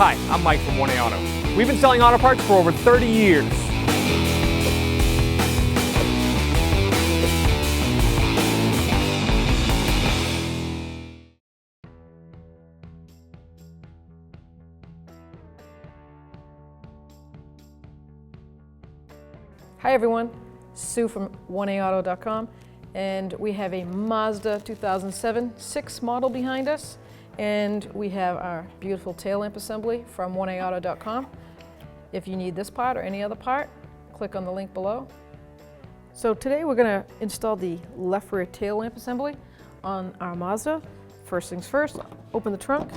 Hi, I'm Mike from 1A Auto. We've been selling auto parts for over 30 years. Hi everyone, Sue from 1AAuto.com, and we have a Mazda 2007 6 model behind us, and we have our beautiful tail lamp assembly from 1AAuto.com. If you need this part or any other part, click on the link below. So today we're going to install the left rear tail lamp assembly on our Mazda. First things first, open the trunk.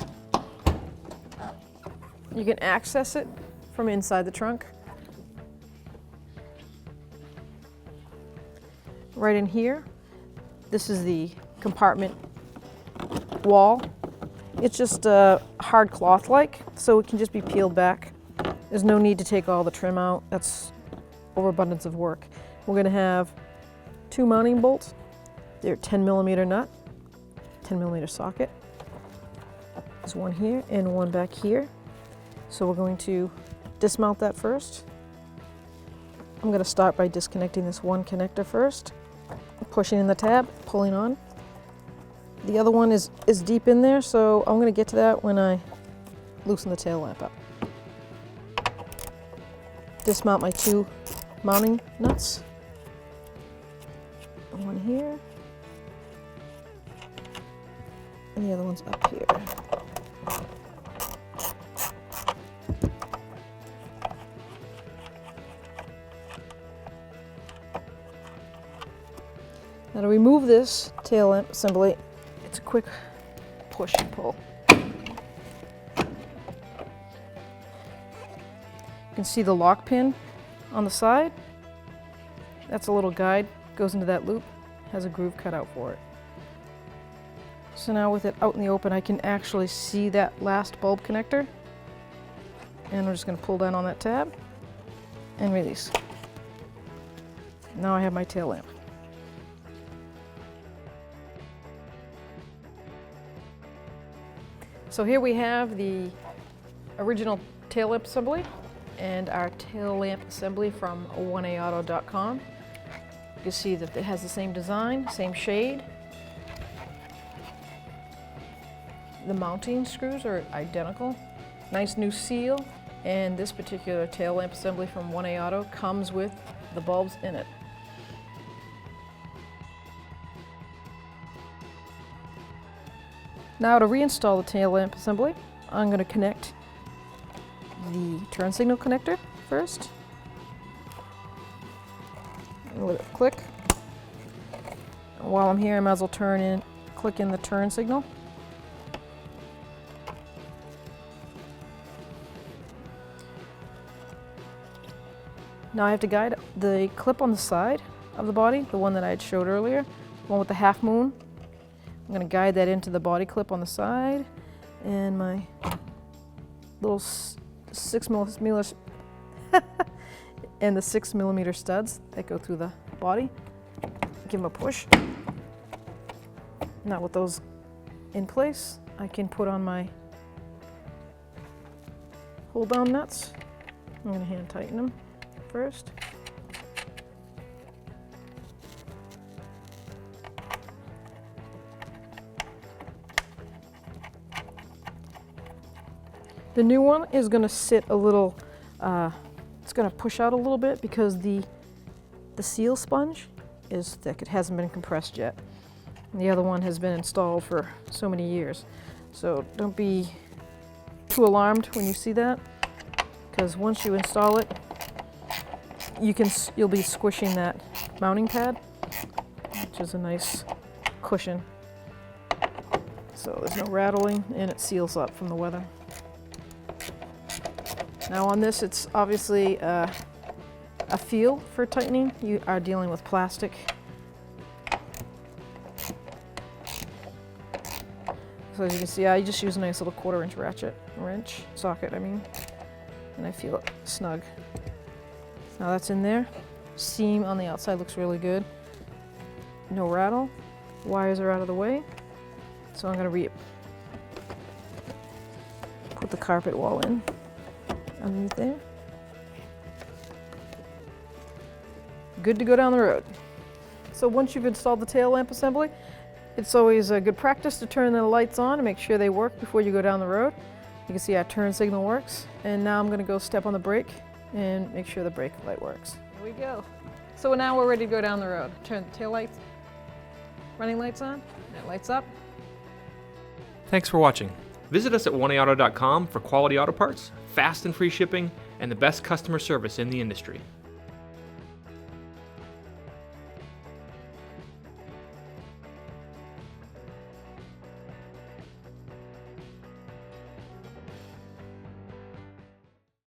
You can access it from inside the trunk. Right in here, this is the compartment wall. It's just hard cloth-like, so it can just be peeled back. There's no need to take all the trim out. That's overabundance of work. We're going to have 2 mounting bolts. They're 10mm nut, 10mm socket. There's one here and one back here. So we're going to dismount that first. I'm going to start by disconnecting this one connector first. Pushing in the tab, pulling on. The other one is deep in there, so I'm going to get to that when I loosen the tail lamp up. Dismount my 2 mounting nuts. One here, and the other one's up here. Now to remove this tail lamp assembly, it's a quick push and pull. You can see the lock pin on the side. That's a little guide, goes into that loop, has a groove cut out for it. So now with it out in the open, I can actually see that last bulb connector. And I'm just going to pull down on that tab and release. Now I have my tail lamp. So here we have the original tail lamp assembly and our tail lamp assembly from 1AAuto.com. You can see that it has the same design, same shade. The mounting screws are identical. Nice new seal, and this particular tail lamp assembly from 1A Auto comes with the bulbs in it. Now to reinstall the tail lamp assembly, I'm going to connect the turn signal connector first. And let it click. While I'm here, I might as well click in the turn signal. Now I have to guide the clip on the side of the body, the one that I had showed earlier, the one with the half moon. I'm going to guide that into the body clip on the side, and my little 6mm and the 6mm studs that go through the body. Give them a push. Now with those in place, I can put on my hold down nuts. I'm going to hand tighten them first. The new one is going to sit a little, it's going to push out a little bit because the seal sponge is thick. It hasn't been compressed yet. And the other one has been installed for so many years. So don't be too alarmed when you see that, because once you install it, you'll be squishing that mounting pad, which is a nice cushion. So there's no rattling, and it seals up from the weather. Now on this, it's obviously a feel for tightening. You are dealing with plastic. So as you can see, I just use a nice little 1/4-inch ratchet wrench socket, and I feel it snug. Now that's in there. Seam on the outside looks really good. No rattle. Wires are out of the way. So I'm going to put the carpet wall in underneath there. Good to go down the road. So once you've installed the tail lamp assembly, it's always a good practice to turn the lights on and make sure they work before you go down the road. You can see our turn signal works. And now I'm going to go step on the brake and make sure the brake light works. Here we go. So now we're ready to go down the road. Turn the tail lights, running lights on, that lights up. Thanks for watching. Visit us at 1AAuto.com for quality auto parts, fast and free shipping, and the best customer service in the industry.